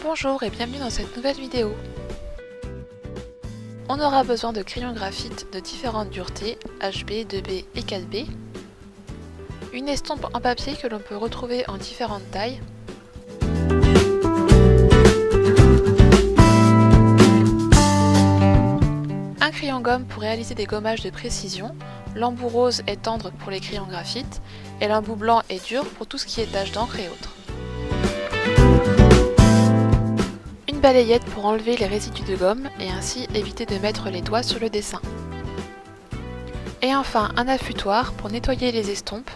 Bonjour et bienvenue dans cette nouvelle vidéo. On aura besoin de crayons graphite de différentes duretés, HB, 2B et 4B, une estompe en papier que l'on peut retrouver en différentes tailles, un crayon gomme pour réaliser des gommages de précision, l'embout rose est tendre pour les crayons graphite et l'embout blanc est dur pour tout ce qui est taches d'encre et autres. Une balayette pour enlever les résidus de gomme et ainsi éviter de mettre les doigts sur le dessin. Et enfin un affûtoir pour nettoyer les estompes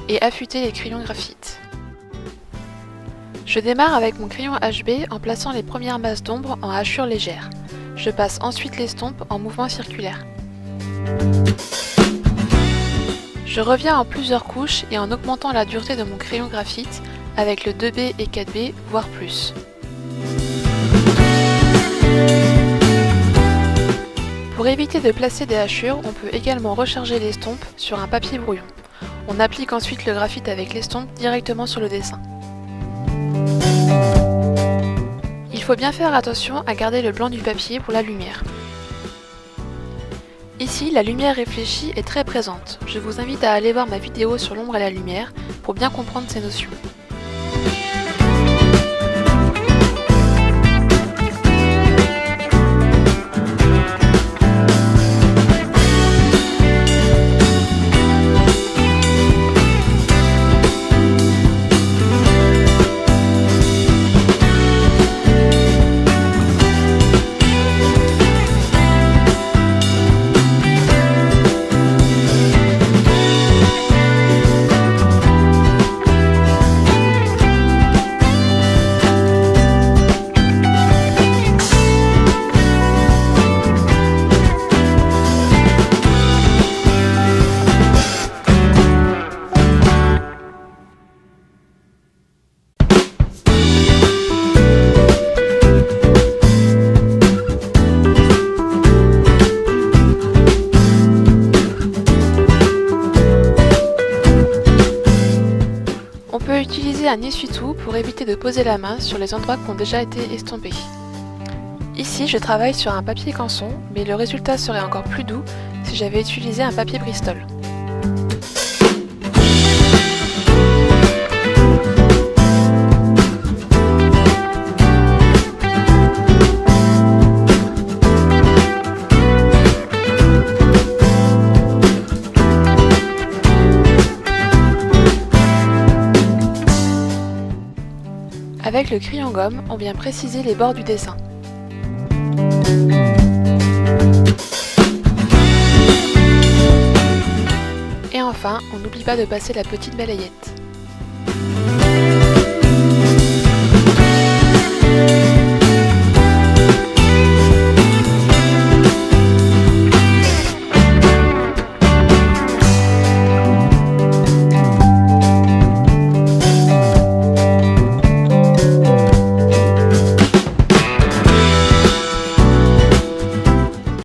et affûter les crayons graphite. Je démarre avec mon crayon HB en plaçant les premières masses d'ombre en hachure légère. Je passe ensuite l'estompe en mouvement circulaire. Je reviens en plusieurs couches et en augmentant la dureté de mon crayon graphite avec le 2B et 4B, voire plus. Pour éviter de placer des hachures, on peut également recharger l'estompe sur un papier brouillon. On applique ensuite le graphite avec l'estompe directement sur le dessin. Il faut bien faire attention à garder le blanc du papier pour la lumière. Ici, la lumière réfléchie est très présente. Je vous invite à aller voir ma vidéo sur l'ombre et la lumière pour bien comprendre ces notions. On peut utiliser un essuie-tout pour éviter de poser la main sur les endroits qui ont déjà été estompés. Ici, je travaille sur un papier canson, mais le résultat serait encore plus doux si j'avais utilisé un papier Bristol. Avec le crayon gomme, on vient préciser les bords du dessin. Et enfin, on n'oublie pas de passer la petite balayette.